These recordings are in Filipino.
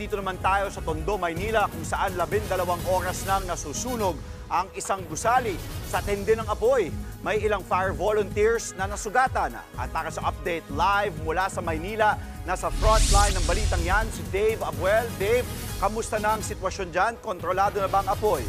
dito naman tayo sa Tondo, Maynila kung saan 12 oras nang nasusunog ang isang gusali sa tindi ng apoy. May ilang fire volunteers na nasugatan. At para sa update live mula sa Maynila, nasa frontline ng balitang yan si Dave Abuel. Dave, kamusta na ang sitwasyon dyan? Kontrolado na ba ang apoy?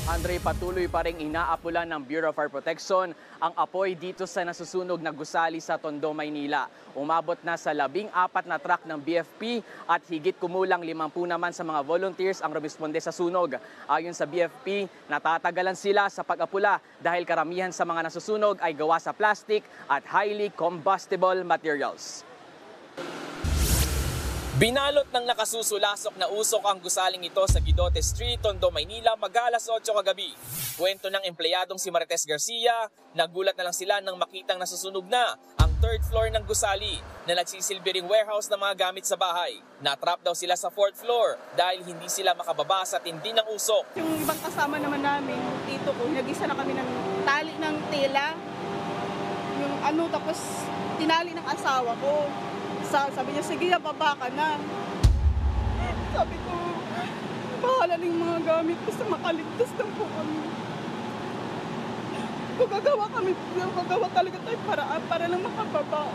Andre, patuloy pa rin inaapulan ng Bureau of Fire Protection ang apoy dito sa nasusunog na gusali sa Tondo, Maynila. Umabot na sa 14 na truck ng BFP at higit kumulang 50 naman sa mga volunteers ang rumisponde sa sunog. Ayon sa BFP, natatagalan sila sa pag-apula dahil karamihan sa mga nasusunog ay gawa sa plastic at highly combustible materials. Binalot ng nakasusulasok na usok ang gusaling ito sa Guidote Street, Tondo, Maynila, mag-alas 8 kagabi. Kwento ng empleyadong si Marites Garcia, nagulat na lang sila nang makitang nasusunog na ang 3rd floor ng gusali na nagsisilbing warehouse ng mga gamit sa bahay. Natrap daw sila sa 4th floor dahil hindi sila makababa sa tindi ng usok. Yung ibang kasama naman namin, tito ko, nag-isa na kami ng tali ng tela. Tapos tinali ng asawa ko. Sabi niya, sige, baba ka na. Sabi ko, bahala ng mga gamit basta makaligtas lang po kami. Gagawa talaga tayo paraan para lang makababa.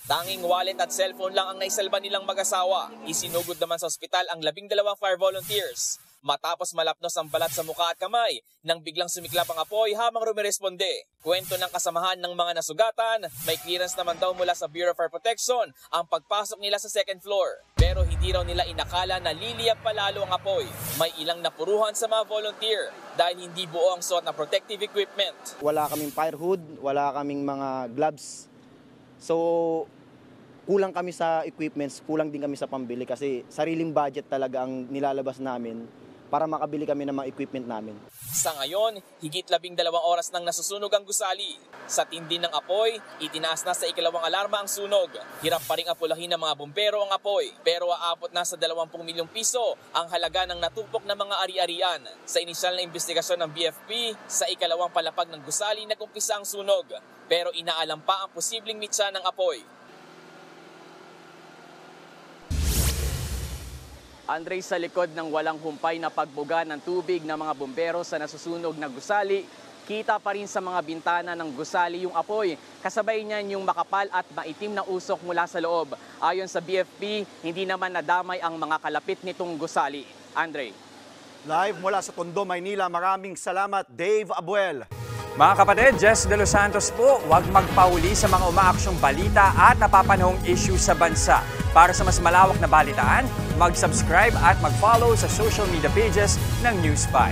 Tanging wallet at cellphone lang ang naisalba nilang mag-asawa. Isinugod naman sa ospital ang 12 fire volunteers. Matapos malapnos ang balat sa mukha at kamay nang biglang sumiklap ang apoy habang rumiresponde. Kwento ng kasamahan ng mga nasugatan, may clearance naman daw mula sa Bureau of Fire Protection ang pagpasok nila sa 2nd floor. Pero hindi raw nila inakala na liliyab palalo ang apoy. May ilang napuruhan sa mga volunteer dahil hindi buo ang suot na protective equipment. Wala kaming fire hood, wala kaming mga gloves. So, kulang kami sa equipments, kulang din kami sa pambili kasi sariling budget talaga ang nilalabas namin para makabili kami ng mga equipment namin. Sa ngayon, higit 12 oras nang nasusunog ang gusali. Sa tindi ng apoy, itinaas na sa 2nd alarma ang sunog. Hirap pa rin apulahin ng mga bumbero ang apoy, pero aabot na sa 20 milyong piso ang halaga ng natupok na mga ari-arian. Sa inisyal na investigasyon ng BFP, sa 2nd palapag ng gusali nag-umpisa ang sunog, pero inaalam pa ang posibleng mitsa ng apoy. Andre, sa likod ng walang humpay na pagbuga ng tubig ng mga bumbero sa nasusunog na gusali, kita pa rin sa mga bintana ng gusali yung apoy. Kasabay niyan yung makapal at maitim na usok mula sa loob. Ayon sa BFP, hindi naman nadamay ang mga kalapit nitong gusali. Andre. Live mula sa Tondo, Maynila, maraming salamat, Dave Abuel. Mga kapatid, Jess De Los Santos po, huwag magpauli sa mga umaaksyong balita at napapanahong issue sa bansa. Para sa mas malawak na balitaan, mag-subscribe at mag-follow sa social media pages ng News 5.